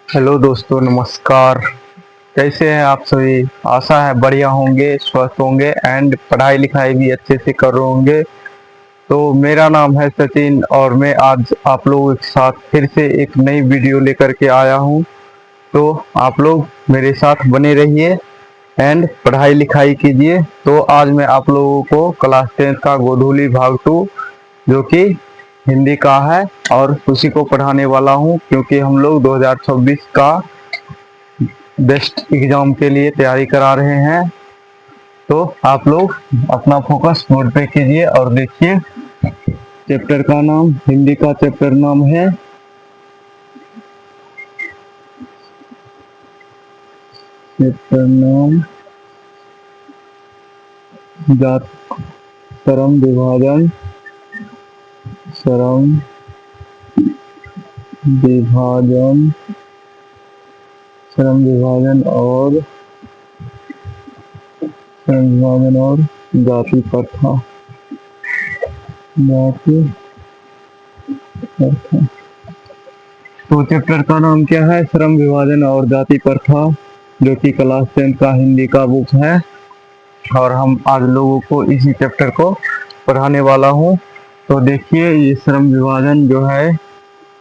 Hello दोस्तों, नमस्कार। कैसे हैं आप सभी? आशा है बढ़िया होंगे, स्वस्थ होंगे एंड पढ़ाई लिखाई भी अच्छे से कर रहे होंगे। तो मेरा नाम है सचिन और मैं आज आप लोगों के साथ फिर से एक नई वीडियो लेकर के आया हूं। तो आप लोग मेरे साथ बने रहिए एंड पढ़ाई लिखाई कीजिए। तो आज मैं आप लोगों को क्लास 10 का गोधूली भाग 2 जो कि हिंदी का है और उसी को पढ़ाने वाला हूं, क्योंकि हम लोग 2026 का बेस्ट एग्जाम के लिए तैयारी करा रहे हैं। तो आप लोग अपना फोकस बोर्ड पे कीजिए और देखिए। चैप्टर का नाम, हिंदी का चैप्टर नाम है चैप्टर नाम जात श्रम विभाजन, श्रम विभाजन, श्रम विभाजन और जाति प्रथा, जाति प्रथा। तो चैप्टर का नाम क्या है? श्रम विभाजन और जाति प्रथा, जो कि क्लास 10 का हिंदी का बुक है और हम आज लोगों को इसी चैप्टर को पढ़ाने वाला हूँ। तो देखिए, ये श्रम विभाजन जो है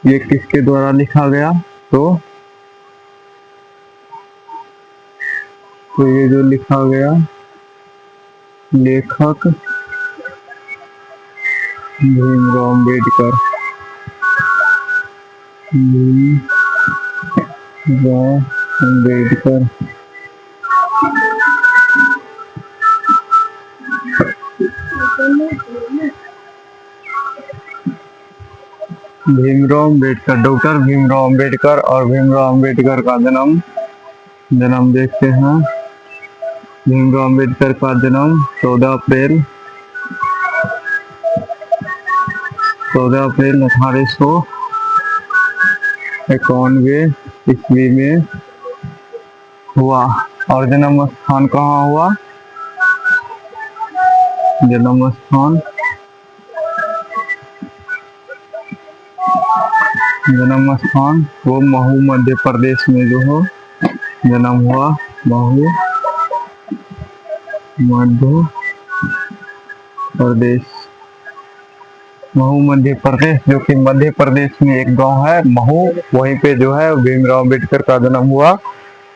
ये किसके द्वारा लिखा गया? तो ये जो लिखा गया, लेखक भीमराव अम्बेडकर। भीमराव अम्बेडकर डॉक्टर भीमराव अम्बेडकर। और भीमराव अम्बेडकर का जन्म देखते हैं। भीमराव अम्बेडकर का जन्म 14 अप्रैल 1891 ईस्वी में हुआ। और जन्म स्थान कहाँ हुआ? जन्म स्थान वो महू मध्य प्रदेश में जो हो जन्म हुआ। महू मध्य प्रदेश, जो कि मध्य प्रदेश में एक गांव है महू, वहीं पे जो है भीमराव अम्बेडकर का जन्म हुआ।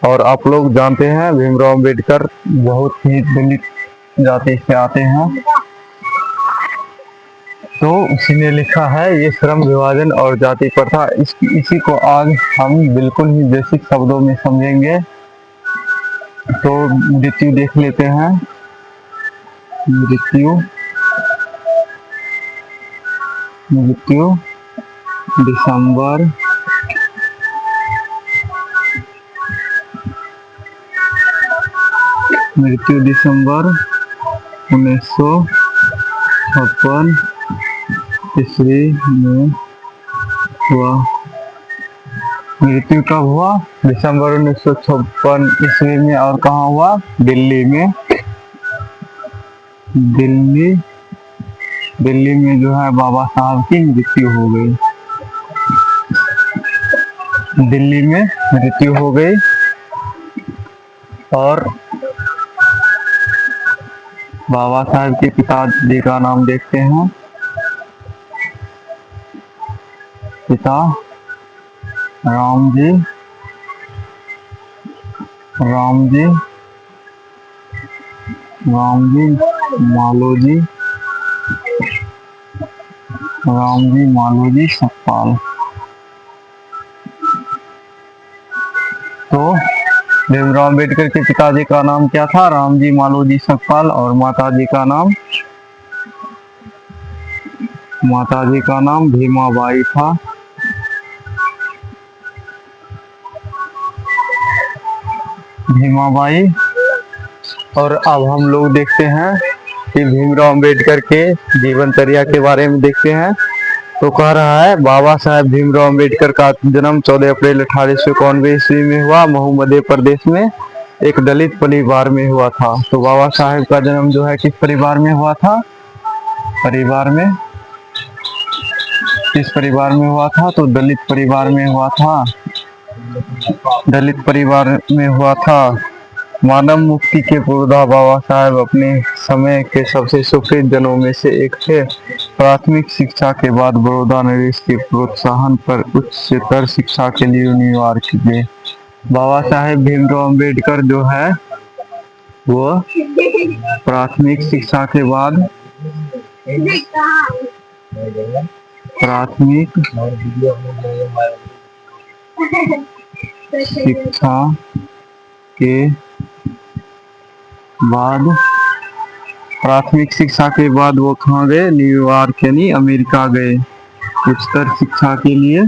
और आप लोग जानते हैं भीमराव अम्बेडकर बहुत ही दलित जाति से आते हैं। तो उसी ने लिखा है ये श्रम विभाजन और जाति प्रथा। इसी को आज हम बिल्कुल ही बेसिक शब्दों में समझेंगे। तो मृत्यु देख लेते हैं। मृत्यु दिसंबर 1956 ईस्वी में हुआ। मृत्यु कब हुआ? दिसंबर 1956 ईस्वी में। और कहाँ हुआ? दिल्ली में। दिल्ली में जो है बाबा साहब की मृत्यु हो गई। दिल्ली में मृत्यु हो गई। और बाबा साहब के पिताजी का नाम देखते हैं। पिता रामजी मालोजी सकपाल। तो भीमराव अम्बेडकर के पिताजी का नाम क्या था? रामजी मालोजी सकपाल। और माताजी का नाम भीमाबाई था। भीमाबाई। और अब हम लोग देखते हैं कि भीमराव अम्बेडकर के जीवनचर्या के बारे में देखते हैं। तो कह रहा है बाबा साहेब भीमराव अम्बेडकर का जन्म 14 अप्रैल 1891 ईस्वी में हुआ। महू मध्य प्रदेश में एक दलित परिवार में हुआ था। तो बाबा साहेब का जन्म जो है किस परिवार में हुआ था? परिवार में किस परिवार में हुआ था? तो दलित परिवार में हुआ था। दलित परिवार में हुआ था। मानव मुक्ति के पुरोधा बाबा साहेब अपने समय के सबसे सुपीड़ जनों में से एक थे। प्राथमिक शिक्षा के बाद बड़ौदा नरेश के प्रोत्साहन पर उच्चतर शिक्षा के लिए न्यूयॉर्क गए। बाबा साहेब भीमराव अम्बेडकर जो है वो प्राथमिक शिक्षा के बाद प्राथमिक शिक्षा के बाद प्राथमिक शिक्षा के बाद वो कहाँ गए? न्यूयॉर्क यानी अमेरिका गए उच्चतर शिक्षा के लिए।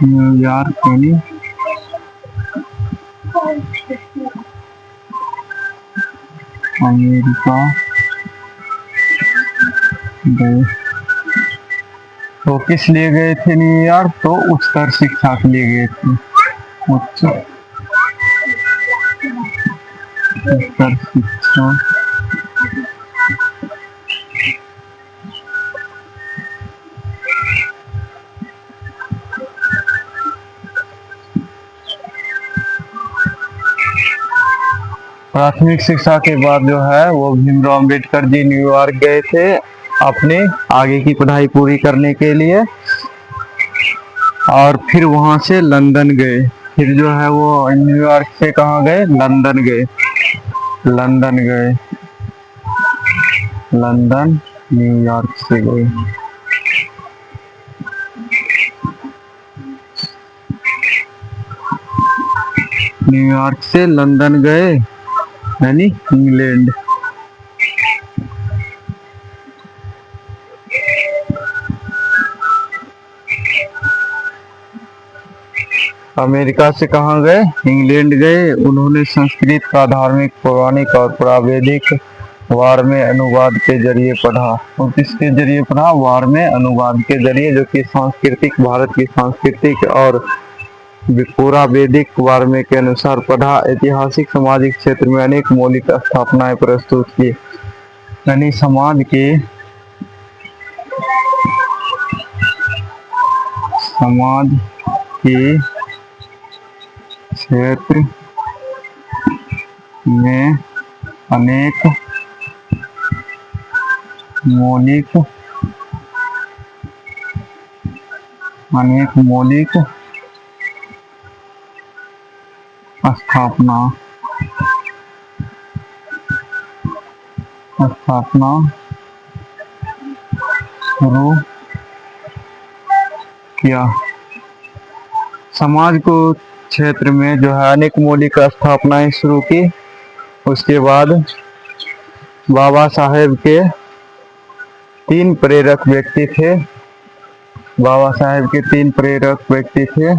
न्यूयॉर्क यानी अमेरिका गए। तो किस लिए गए थे न्यूयॉर्क? तो उच्चतर शिक्षा के लिए गए थे। उच्चतर शिक्षा प्राथमिक शिक्षा के बाद जो है वो भीमराव अम्बेडकर जी न्यूयॉर्क गए थे अपने आगे की पढ़ाई पूरी करने के लिए, और फिर वहां से लंदन गए। फिर जो है वो न्यूयॉर्क से कहाँ गए? लंदन गए। लंदन गए, लंदन न्यूयॉर्क से गए। न्यूयॉर्क से लंदन गए यानी इंग्लैंड। अमेरिका से कहाँ गए? इंग्लैंड गए। उन्होंने संस्कृत का धार्मिक, पौराणिक और प्रावैधिक वारमे अनुवाद के जरिए पढ़ा। और किसके जरिए पढ़ा? वारमे अनुवाद के जरिए, जो कि सांस्कृतिक, भारत की सांस्कृतिक और पूरा वैदिक वारमे के अनुसार पढ़ा। ऐतिहासिक सामाजिक क्षेत्र में अनेक मौलिक स्थापनाएं प्रस्तुत की, यानी समाज के क्षेत्र में अनेक मौलिक स्थापना शुरू किया। समाज को क्षेत्र में जो है अनेक मौलिक स्थापनाएं शुरू की। उसके बाद बाबा साहेब के 3 प्रेरक व्यक्ति थे। बाबा साहेब के 3 प्रेरक व्यक्ति थे।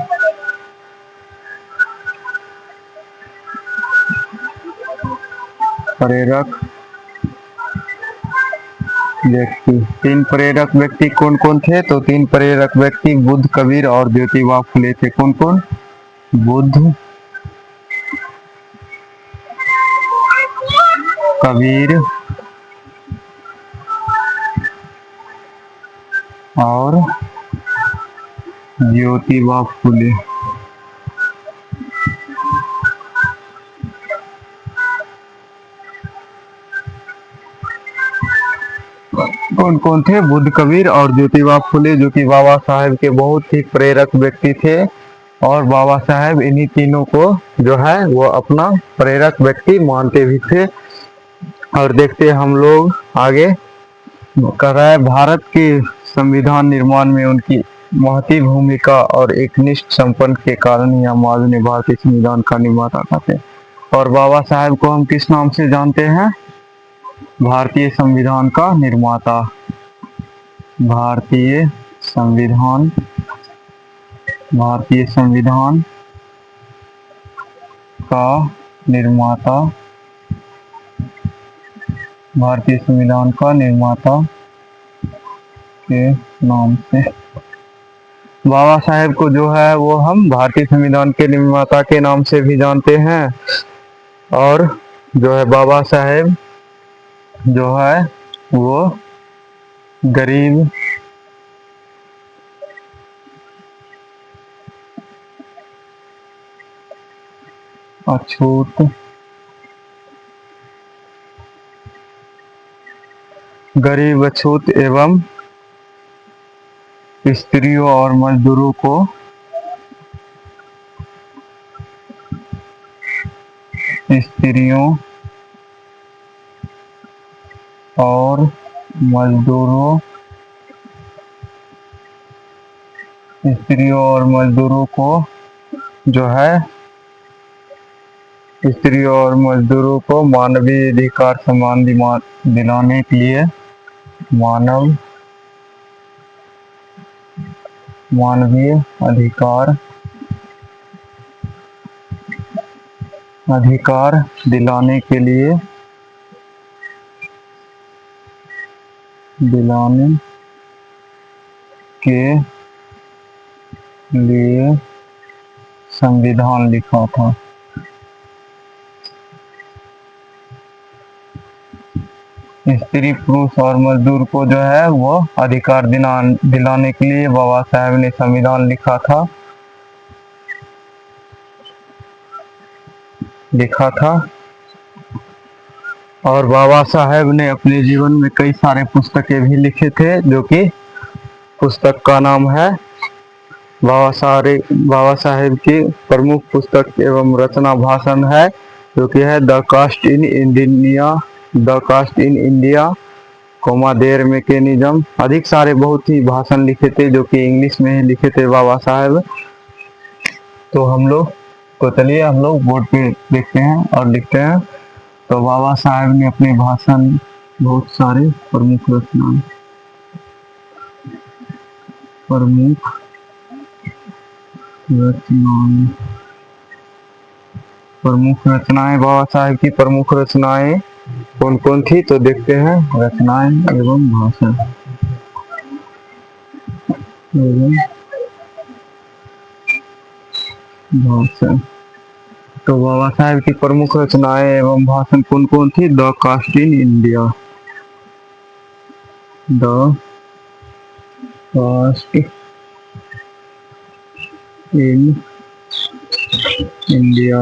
तीन प्रेरक व्यक्ति कौन कौन थे? तो 3 प्रेरक व्यक्ति बुद्ध, कबीर और ज्योतिबा फुले थे। कौन कौन? बुद्ध, कबीर और ज्योतिबा फुले। कौन कौन थे? बुद्ध, कबीर और ज्योतिबा फुले, जो कि बाबा साहेब के बहुत ही प्रेरक व्यक्ति थे। और बाबा साहेब इन्हीं तीनों को जो है वो अपना प्रेरक व्यक्ति मानते भी थे। और देखते हम लोग आगे कर रहा है। भारत के संविधान निर्माण में उनकी महती भूमिका और एक निष्ठ संपन्न के कारण ही हम आज ने भारतीय संविधान का निर्माता कहते हैं। और बाबा साहेब को हम किस नाम से जानते हैं? भारतीय संविधान का निर्माता। भारतीय संविधान का निर्माता। भारतीय संविधान का निर्माता के नाम से बाबा साहेब को जो है वो हम भारतीय संविधान के निर्माता के नाम से भी जानते हैं। और जो है बाबा साहेब जो है वो गरीब अछूत गरीब अछूत एवं स्त्रियों और मजदूरों को स्त्रियों और मजदूरों को जो है स्त्रियों और मजदूरों को मानवीय अधिकार सम्मान दिलाने के लिए मानवीय अधिकार दिलाने के लिए संविधान लिखा था। स्त्री पुरुष और मजदूर को जो है वो अधिकार दिलाने के लिए बाबा साहेब ने संविधान लिखा था। और बाबा साहेब ने अपने जीवन में कई सारे पुस्तकें भी लिखे थे, जो कि पुस्तक का नाम है बाबा साहेब की प्रमुख पुस्तक एवं रचना भाषण है, जो कि है the caste in India, their mechanism. अधिक सारे बहुत ही भाषण लिखे थे, जो कि इंग्लिश में ही लिखे थे बाबा साहेब। तो हम लोग बोर्ड पे देखते हैं और लिखते हैं। तो बाबा साहेब ने अपने भाषण बहुत सारे प्रमुख रचनाएं बाबा साहेब की प्रमुख रचनाएं कौन कौन थी, तो देखते हैं। रचनाएं एवं भाषण तो बाबा साहेब की प्रमुख रचनाएं एवं भाषण कौन कौन थी? The caste in India, the caste in India,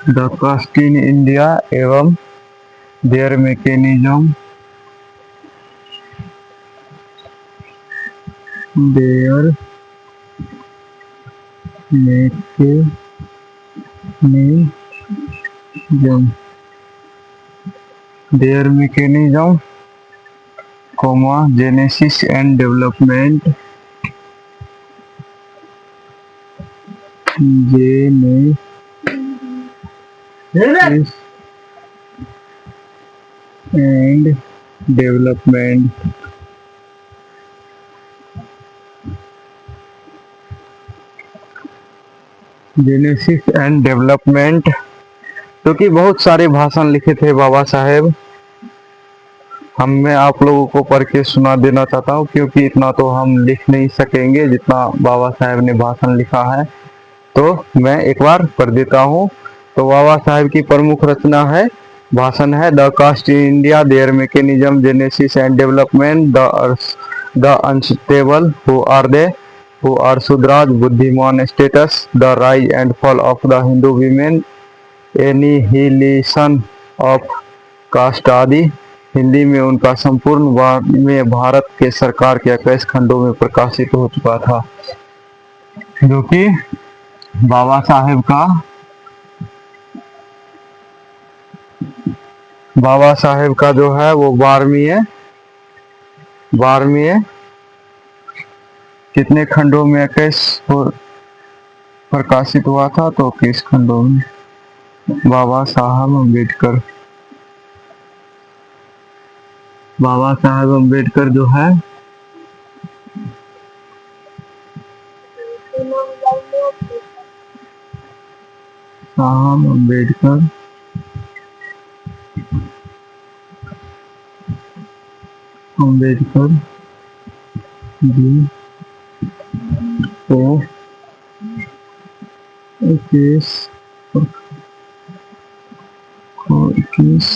the caste in India एवं their mechanism, genesis and development, genesis and development, क्योंकि बहुत सारे भाषण लिखे थे बाबा साहेब। मैं आप लोगों को पढ़ के सुना देना चाहता हूँ, क्योंकि इतना तो हम लिख नहीं सकेंगे जितना बाबा साहेब ने भाषण लिखा है। तो मैं एक बार पढ़ देता हूँ। तो बाबा साहेब की प्रमुख रचना है, भाषण है, the caste in India, their mechanism, genesis and development, the unstable, who are Shudras, बुद्धिमान status, the rise and fall of the Hindu women, annihilation of caste आदि। हिंदी में उनका संपूर्ण में भारत के सरकार के 21 खंडों में प्रकाशित हो चुका था, जो कि बाबा साहेब का जो है वो 12वीं कितने खंडों में 21 प्रकाशित हुआ था? तो 21 खंडों में। बाबा साहब अम्बेडकर जो है अम्बेडकर जी को 21 21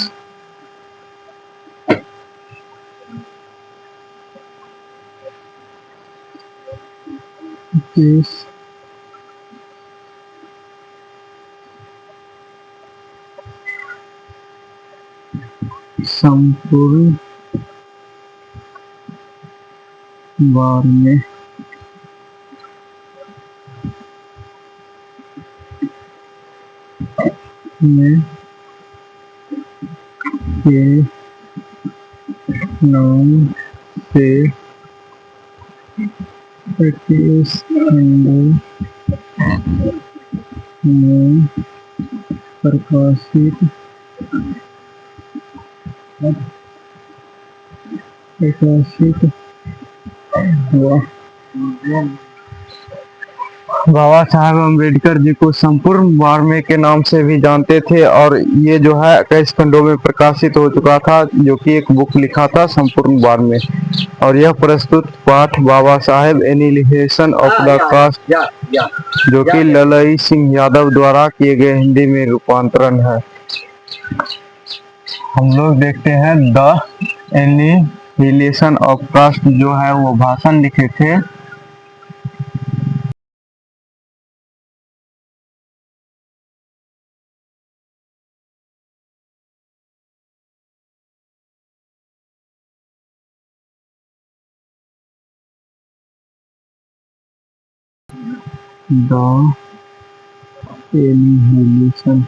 संपूर्ण बार में के नाम से ब्रिटिश हिंदू में प्रकाशित हुआ। बाबा साहब अम्बेडकर जी को संपूर्ण वार्मे के नाम से भी जानते थे और ये जो है 21 खंडों में प्रकाशित हो चुका था, जो कि एक बुक लिखा था संपूर्ण वार्मे। और यह प्रस्तुत पाठ Baba Saheb annihilation of the cast, जो कि ललई सिंह यादव द्वारा किए गए हिंदी में रूपांतरण है। हम लोग देखते हैं द एनिहिलेशन ऑफ कास्ट जो है वो भाषण लिखे थे द एनिहिलेशन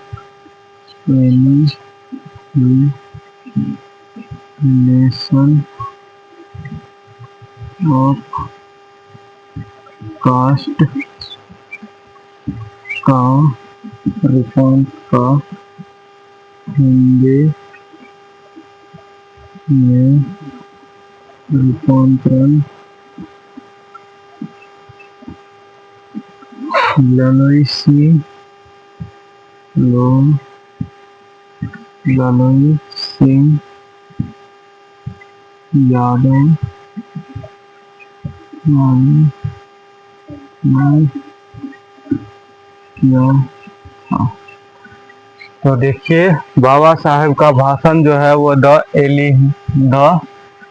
ऑफ कास्ट का हिंदी में रूपांतरण ललई सिंह यादव किया था। तो देखिए बाबा साहेब का भाषण जो है वो द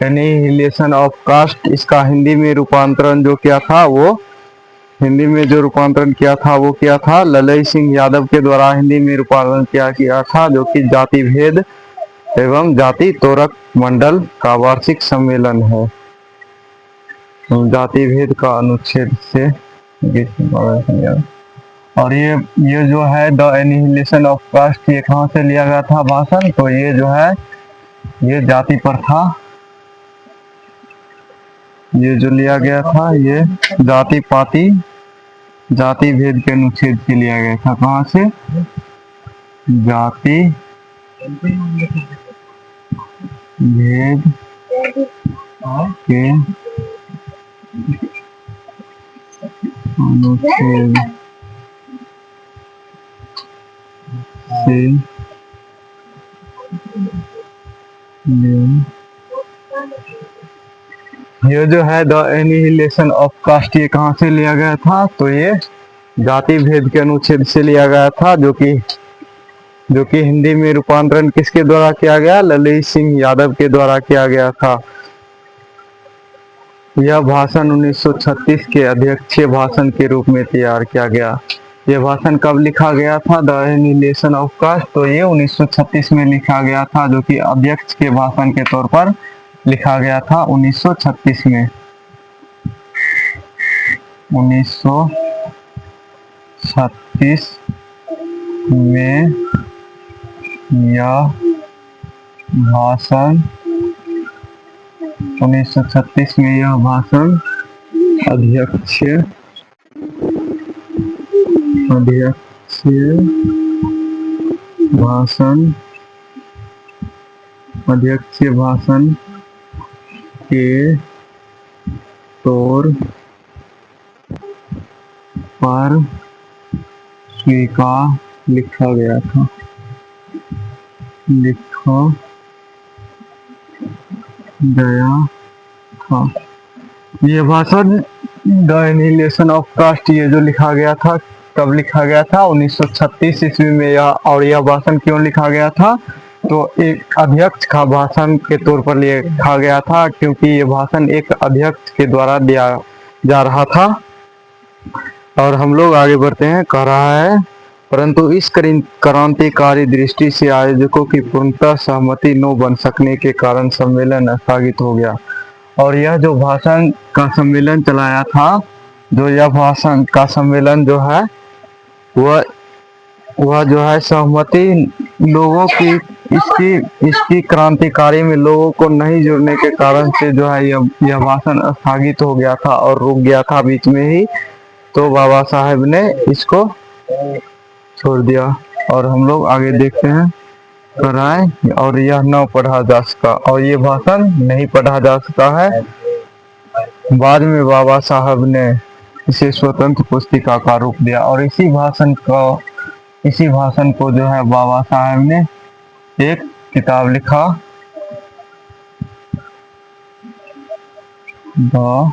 एनिहिलेशन ऑफ कास्ट, इसका हिंदी में रूपांतरण जो किया था वो हिंदी में जो रूपांतरण किया था वो किया था ललई सिंह यादव के द्वारा हिंदी में रूपांतरण किया था, जो कि जाति भेद एवं जाति तोरक मंडल का वार्षिक सम्मेलन है। जाति भेद का अनुच्छेद से और ये जो है द एनिहिलेशन ऑफ कास्ट, ये कहाँ से लिया गया था भाषण? तो ये जो है ये जाति प्रथा, ये जो लिया गया था ये जाति पाति जाति भेद के अनुच्छेद से लिया गया था। कहाँ से? जाति भेद के अनुच्छेद से ये जो है द एनिहिलेशन ऑफ कास्ट, ये कहाँ से लिया गया था? तो ये जाति भेद के अनुच्छेद से लिया गया था, जो कि हिंदी में रूपांतरण किसके द्वारा किया गया? ललई सिंह यादव के द्वारा किया गया था। यह भाषण 1936 के अध्यक्षीय भाषण के रूप में तैयार किया गया। यह भाषण कब लिखा गया था द एनिहिलेशन ऑफ कास्ट? तो ये 1936 में लिखा गया था, जो कि अध्यक्ष के भाषण के तौर पर लिखा गया था 1936 में। 1936 में यह भाषण 1936 में यह भाषण अध्यक्षीय भाषण के तौर पर स्वीकार लिखा गया था। ये भाषण द एनिहिलेशन ऑफ कास्ट, ये जो लिखा गया था कब लिखा गया था? 1936 ईस्वी में। और यह भाषण क्यों लिखा गया था? तो एक अध्यक्ष का भाषण के तौर पर लिखा गया था, क्योंकि ये भाषण एक अध्यक्ष के द्वारा दिया जा रहा था। और हम लोग आगे बढ़ते हैं। कह रहा है, परंतु इस क्रांतिकारी दृष्टि से आयोजकों की पूर्णतः सहमति न बन सकने के कारण सम्मेलन स्थगित हो गया। और यह जो भाषण का सम्मेलन चलाया था, जो यह भाषण का सम्मेलन जो है वह जो है सहमति लोगों की इसकी क्रांतिकारी में लोगों को नहीं जुड़ने के कारण से जो है यह भाषण स्थगित हो गया था और रुक गया था बीच में ही। तो बाबा साहेब ने इसको छोड़ दिया। और हम लोग आगे देखते हैं। कराए और यह न पढ़ा जा सका, और ये भाषण नहीं पढ़ा जा सका है। बाद में बाबा साहब ने इसे स्वतंत्र पुस्तिका का रूप दिया। और इसी भाषण को जो है बाबा साहब ने एक किताब लिखा, द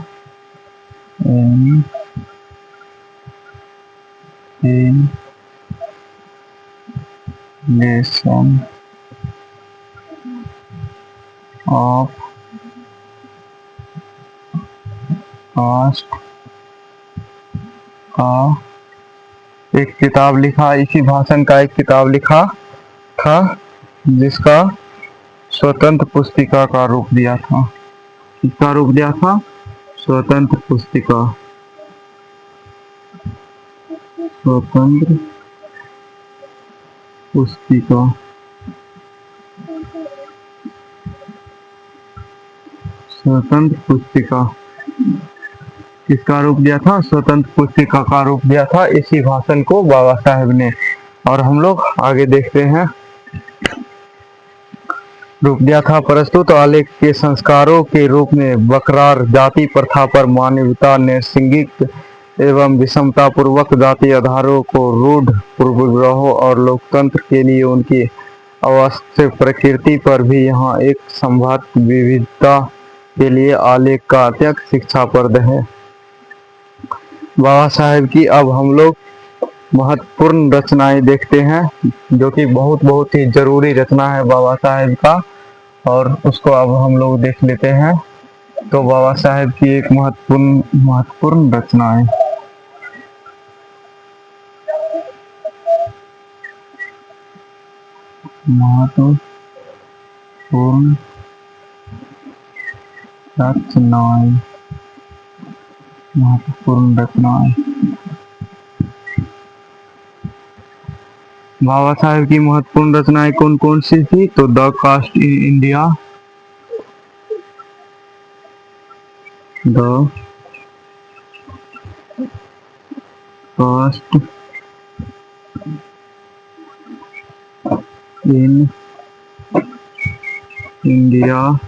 इनहेलेशन ऑफ कास्ट का एक किताब लिखा। इसी भाषण का एक किताब लिखा था, जिसका स्वतंत्र पुस्तिका का रूप दिया था। किसका रूप दिया था? स्वतंत्र पुस्तिका। स्वतंत्र पुस्तिका। स्वतंत्र पुस्तिका किसका रूप दिया था? स्वतंत्र पुस्तिका का रूप दिया था इसी भाषण को बाबा साहेब ने। और हम लोग आगे देखते हैं। रूप दिया था, प्रस्तुत आलेख के संस्कारों के रूप में बकरार जाति प्रथा पर मानवता नैसर्गिक एवं विषमता पूर्वक जाति आधारों को रूढ़ पूर्वग्रहों और लोकतंत्र के लिए उनकी अवस्था प्रकृति पर भी यहाँ एक संभावित विविधता के लिए आलेख का अत्यंत शिक्षाप्रद है। बाबा साहेब की अब हम लोग महत्वपूर्ण रचनाएं देखते हैं, जो कि बहुत ही जरूरी रचना है बाबा साहेब का, और उसको अब हम लोग देख लेते हैं। तो बाबा साहेब की एक महत्वपूर्ण रचनाएं। महत्वपूर्ण रचनाएं। बाबा साहेब की महत्वपूर्ण रचनाएं कौन कौन सी थी? तो the caste in India, the caste in India,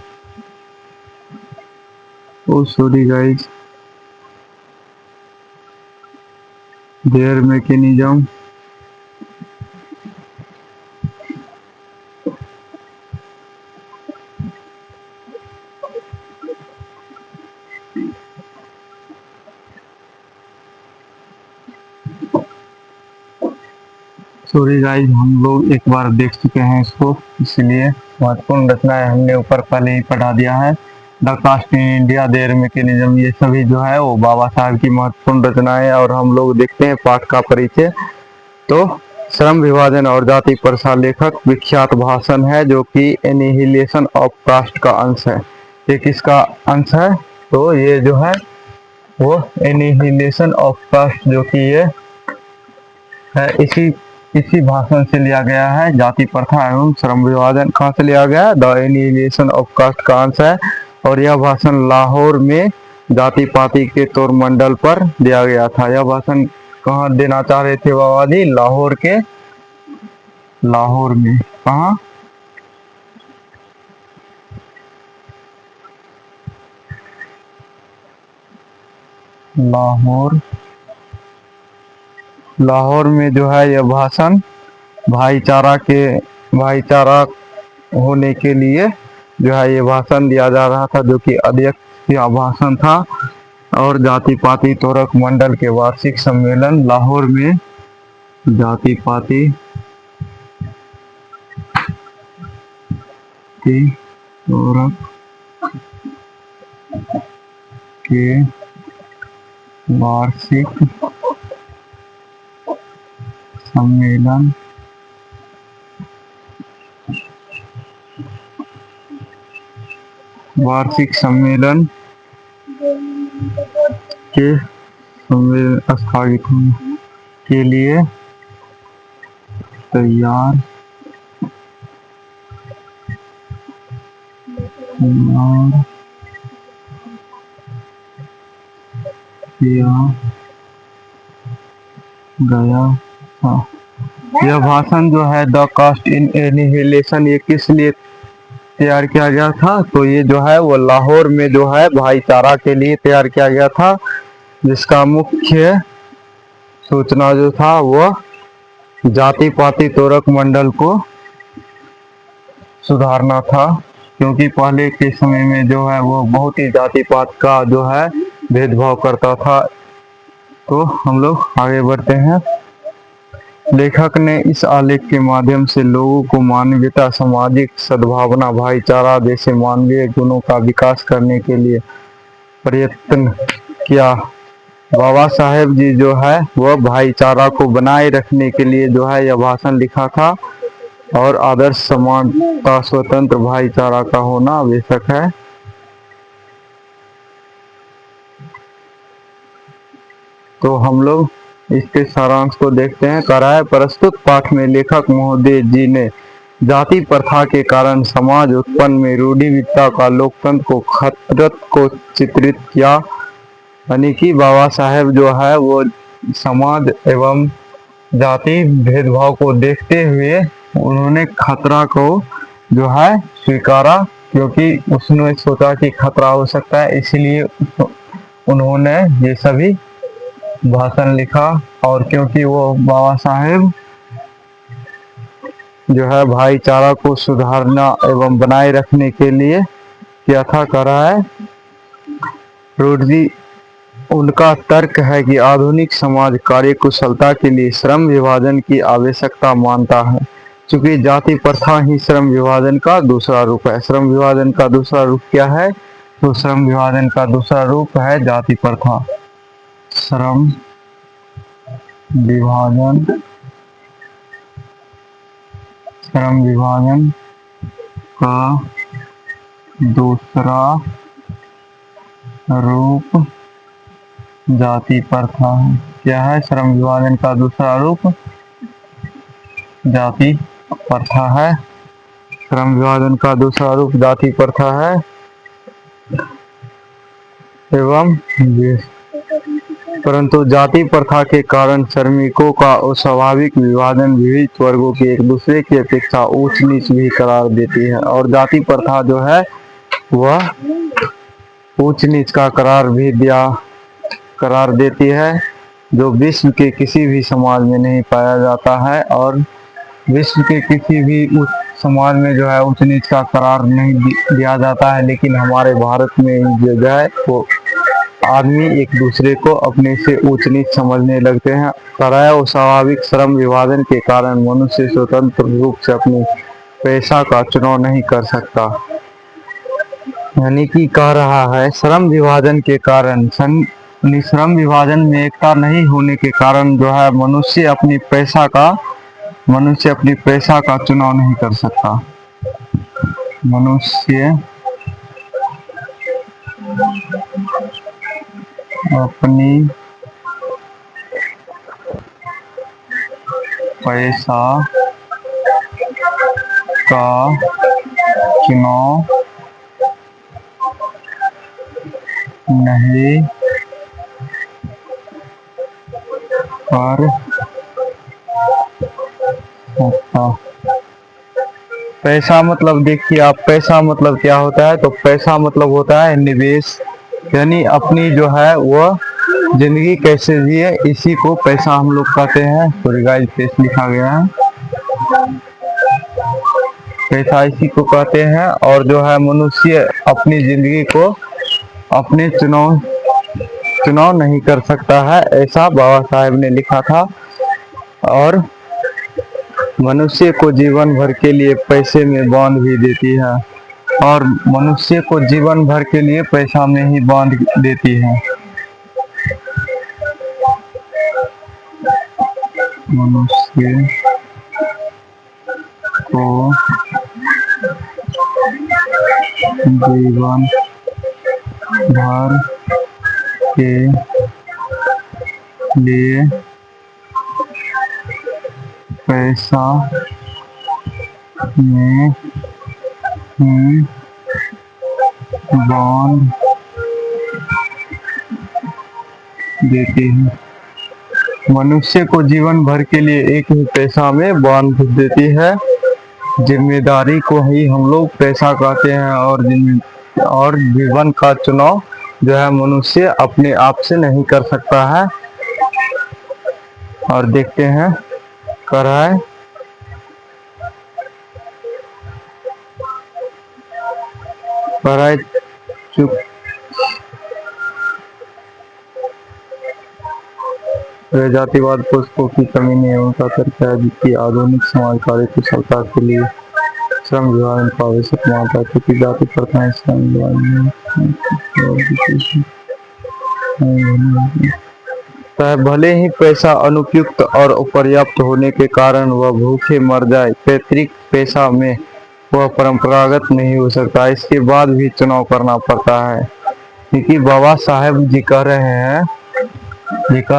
oh sorry guys, their mechanism, sorry guys, हम लोग एक बार देख चुके हैं इसको, इसलिए महत्वपूर्ण रचनाएं हमने ऊपर पहले ही पढ़ा दिया है। The caste in India, their mechanism, ये सभी जो है वो बाबा साहब की महत्वपूर्ण रचनाएं। और हम लोग देखते हैं पाठ का परिचय। तो श्रम विभाजन और जाति प्रथा लेखक विख्यात भाषण है, जो कि एनिहिलेशन ऑफ कास्ट का अंश है। ये किसका अंश है? तो ये जो है वो एनिहिलेशन ऑफ कास्ट, जो कि ये है इसी भाषण से लिया गया है। जाति प्रथा एवं श्रम विभाजन कहाँ से लिया गया? द एनिहिलेशन ऑफ कास्ट का अंश है। और यह भाषण लाहौर में जाति पाति के तौर मंडल पर दिया गया था। यह भाषण कहाँ देना चाह रहे थे बाबा जी? लाहौर में। कहाँ? लाहौर में जो है यह भाषण भाईचारा होने के लिए जो है ये भाषण दिया जा रहा था, जो कि अध्यक्ष का भाषण था। और जाति पाति तोरक मंडल के वार्षिक सम्मेलन लाहौर में जाति पाति जाति तोरक के वार्षिक सम्मेलन के स्थगित होने के लिए तैयार किया गया था। यह भाषण जो है द कास्ट इन एनिहिलेशन, ये किस लिए तैयार किया गया था? तो ये जो है वो लाहौर में जो है भाईचारा के लिए तैयार किया गया था, जिसका मुख्य सूचना जो था वो जाति पाति तोरक मंडल को सुधारना था, क्योंकि पहले के समय में जो है वो बहुत ही जाति पात का जो है भेदभाव करता था। तो हम लोग आगे बढ़ते हैं। लेखक ने इस आलेख के माध्यम से लोगों को मानवीयता, सामाजिक सद्भावना, भाईचारा जैसे मानवीय गुणों का विकास करने के लिए प्रयत्न किया। बाबा साहेब जी जो है वह भाईचारा को बनाए रखने के लिए जो है यह भाषण लिखा था, और आदर्श समानता, स्वतंत्र भाईचारा का होना आवश्यक है। तो हम लोग इसके सारांश को देखते हैं। कह रहा है, प्रस्तुत पाठ में लेखक महोदय जी ने जाति प्रथा के कारण समाज उत्पन्न में रूढ़िवादिता का लोकतंत्र को खतरत को चित्रित किया। यानी कि बाबा साहेब जो है वो समाज एवं जाति भेदभाव को देखते हुए उन्होंने खतरा को जो है स्वीकारा, क्योंकि उसने सोचा कि खतरा हो सकता है, इसीलिए उन्होंने ये सभी भाषण लिखा। और क्योंकि वो बाबा साहेब जो है भाईचारा को सुधारना एवं बनाए रखने के लिए क्या था, कर रहा है रूढ़ी। उनका तर्क है कि आधुनिक समाज कार्य कुशलता के लिए श्रम विभाजन की आवश्यकता मानता है, क्योंकि जाति प्रथा ही श्रम विभाजन का दूसरा रूप है। श्रम विभाजन का दूसरा रूप क्या है? तो श्रम विभाजन का दूसरा रूप है जाति प्रथा। श्रम विभाजन का दूसरा रूप जाति प्रथा है। क्या है श्रम विभाजन का दूसरा रूप? जाति प्रथा है। श्रम विभाजन का दूसरा रूप जाति प्रथा है। एवं परंतु जाति प्रथा के कारण श्रमिकों का अस्वाभाविक विभाजन विविध वर्गों के एक दूसरे की अपेक्षा ऊंच नीच भी करार देती है, और जाति प्रथा जो है वह ऊंच नीच का करार देती है, जो विश्व के किसी भी समाज में नहीं पाया जाता है। और विश्व के किसी भी समाज में जो है ऊंच नीच का करार नहीं दिया जाता है, लेकिन हमारे भारत में जो है वो आदमी एक दूसरे को अपने से ऊंच नीच समझने लगते हैं। कराया और स्वाभाविक श्रम विभाजन के कारण मनुष्य स्वतंत्र रूप से अपनी पेशा का चुनाव नहीं कर सकता। यानी कि कह रहा है श्रम विभाजन के कारण, श्रम विभाजन में एकता नहीं होने के कारण जो है मनुष्य अपनी पेशा का चुनाव नहीं कर सकता। मनुष्य अपनी पैसा का चुनाव नहीं कर सकता। पैसा मतलब देखिए आप, पैसा मतलब क्या होता है? तो पैसा मतलब होता है निवेश, यानी अपनी जो है वह जिंदगी कैसे जिए, इसी को पैसा हम लोग कहते हैं। सॉरी गाइस, पेश लिखा गया है, पैसा इसी को कहते हैं। और जो है मनुष्य अपनी जिंदगी को अपने चुनाव नहीं कर सकता है, ऐसा बाबा साहेब ने लिखा था। और मनुष्य को जीवन भर के लिए पैसे में बांध भी देती है। और मनुष्य को जीवन भर के लिए पैसा में ही बांध देती है। मनुष्य को जीवन भर के लिए पैसा में ही बांध देती है। मनुष्य को जीवन भर के लिए एक ही पैसा में बांध देती है। जिम्मेदारी को ही हम लोग पैसा कहते हैं और जीवन का चुनाव जो है मनुष्य अपने आप से नहीं कर सकता है। और देखते हैं कर रहा है चुप जातिवाद पुस्तकों की कमी नहीं उनका तर्क है जिसकी आधुनिक समाज कार्य कुशलता के लिए श्रम विभाग का आवश्यक मानता है क्योंकि जाति प्रथाएं श्रम विभाग में भले ही पैसा अनुपयुक्त और अपर्याप्त होने के कारण वह भूखे मर जाए, पैतृक पैसा में वह परंपरागत नहीं हो सकता। इसके बाद भी चुनाव करना पड़ता है क्योंकि बाबा साहेब जी कह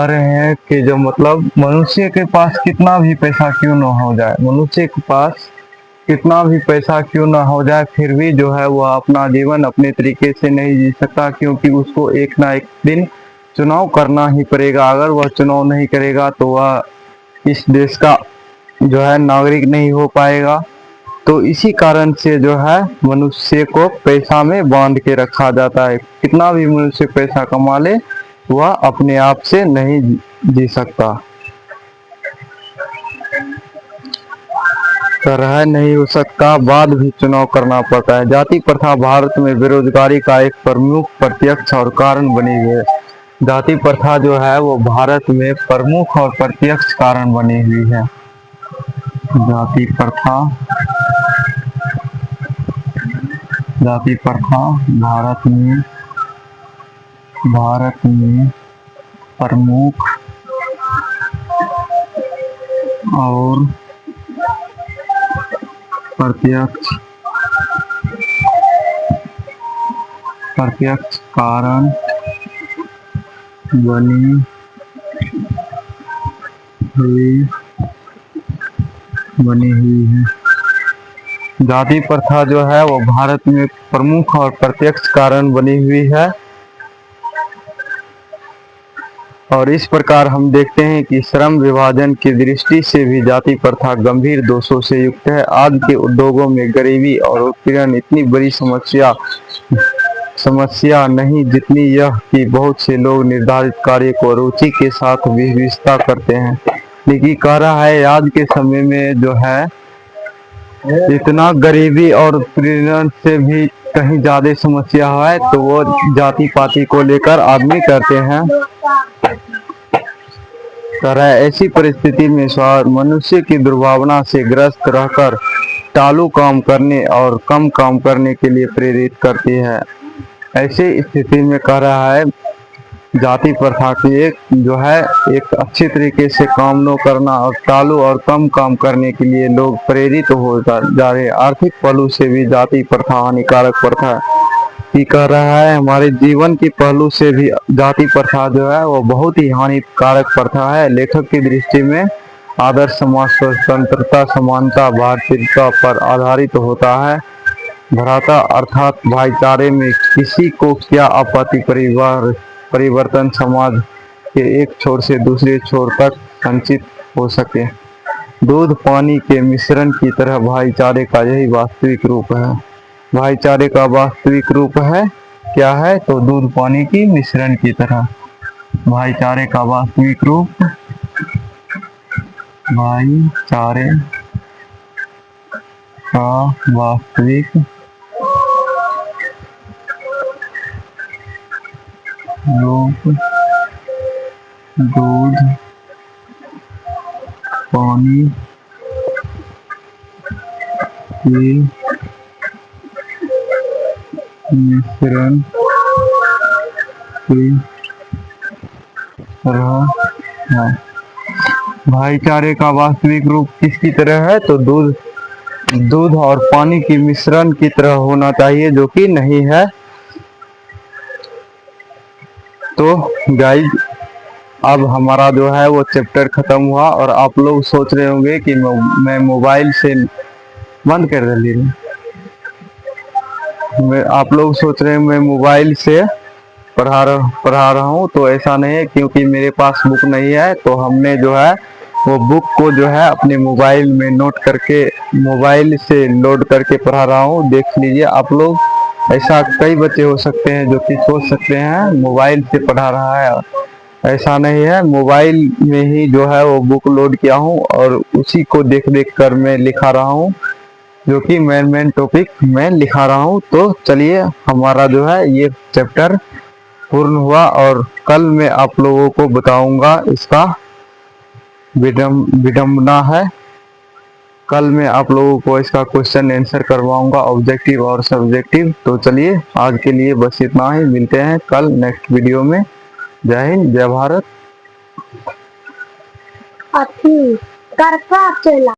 रहे हैं कि जो मतलब मनुष्य के पास कितना भी पैसा क्यों ना हो जाए, मनुष्य के पास कितना भी पैसा क्यों ना हो जाए, फिर भी जो है वह अपना जीवन अपने तरीके से नहीं जी सकता क्योंकि उसको एक ना एक दिन चुनाव करना ही पड़ेगा। अगर वह चुनाव नहीं करेगा तो वह इस देश का जो है नागरिक नहीं हो पाएगा। तो इसी कारण से जो है मनुष्य को पैसा में बांध के रखा जाता है। कितना भी मनुष्य पैसा कमा ले वह अपने आप से नहीं जी सकता। तरह नहीं हो सकता, बाद भी चुनाव करना पड़ता है। जाति प्रथा भारत में बेरोजगारी का एक प्रमुख प्रत्यक्ष और कारण बनी हुई है। जाति प्रथा जो है वो भारत में प्रमुख और प्रत्यक्ष कारण बनी हुई है। जाति प्रथा भारत में प्रमुख और प्रत्यक्ष कारण बनी हुई है। जाति प्रथा जो है वो भारत में प्रमुख और प्रत्यक्ष कारण बनी हुई है और इस प्रकार हम देखते हैं कि श्रम विभाजन की दृष्टि से भी जाति प्रथा गंभीर दोषों से युक्त है। आज के उद्योगों में गरीबी और उत्पीड़न इतनी बड़ी समस्या नहीं जितनी यह कि बहुत से लोग निर्धारित कार्य को रुचि के साथ विविधता करते हैं। लेकिन कह रहा है आज के समय में जो है इतना गरीबी और उत्पीड़न से भी कहीं ज्यादा समस्या है तो वो जाति पाति को लेकर आदमी करते हैं। ऐसी परिस्थिति में मनुष्य की दुर्भावना से ग्रस्त रहकर टालू काम करने और कम काम करने के लिए प्रेरित करती है। ऐसी स्थिति में कह रहा है जाति प्रथा की एक अच्छी तरीके से काम न करना और टालू और कम काम करने के लिए लोग प्रेरित हो जा रहे। आर्थिक पहलू से भी जाति प्रथा हानिकारक प्रथा है। कह रहा है हमारे जीवन के पहलू से भी जाति प्रथा जो है वो बहुत ही हानिकारक प्रथा है। लेखक की दृष्टि में आदर्श समाज स्वतंत्रता, समानता, भारतीयता पर आधारित होता है। भ्राता अर्थात भाईचारे में किसी को क्या आपत्ति परिवर्तन समाज के एक छोर से दूसरे छोर तक संचित हो सके। दूध पानी के मिश्रण की तरह भाईचारे का यही वास्तविक रूप है। भाईचारे का वास्तविक रूप है क्या है तो दूध पानी की मिश्रण की तरह। भाईचारे का वास्तविक रूप भाईचारे का वास्तविक रूप दूध पानी की मिश्रण की तरह है। भाईचारे का वास्तविक रूप किसकी तरह है? तो दूध दूध और पानी की मिश्रण की तरह होना चाहिए, जो कि नहीं है। तो गाइस, अब हमारा जो है वो चैप्टर खत्म हुआ और आप लोग सोच रहे होंगे कि मैं मोबाइल से बंद कर दे आप लोग सोच रहे हैं मैं मोबाइल से पढ़ा रहा हूँ। तो ऐसा नहीं है, क्योंकि मेरे पास बुक नहीं है। तो हमने जो है वो बुक को जो है अपने मोबाइल में नोट करके मोबाइल से लोड करके पढ़ा रहा हूँ। देख लीजिए आप लोग, ऐसा कई बच्चे हो सकते हैं जो कि सोच सकते हैं मोबाइल से पढ़ा रहा है। ऐसा नहीं है, मोबाइल में ही जो है वो बुक लोड किया हूँ और उसी को देख देख कर मैं लिखा रहा हूँ, जो कि मेन टॉपिक मैं लिखा रहा हूँ। तो चलिए, हमारा जो है ये चैप्टर पूर्ण हुआ और कल मैं आप लोगों को बताऊंगा इसका विडंबना है। कल मैं आप लोगों को इसका क्वेश्चन आंसर करवाऊंगा, ऑब्जेक्टिव और सब्जेक्टिव। तो चलिए, आज के लिए बस इतना ही। मिलते हैं कल नेक्स्ट वीडियो में। जय हिंद, जय भारत।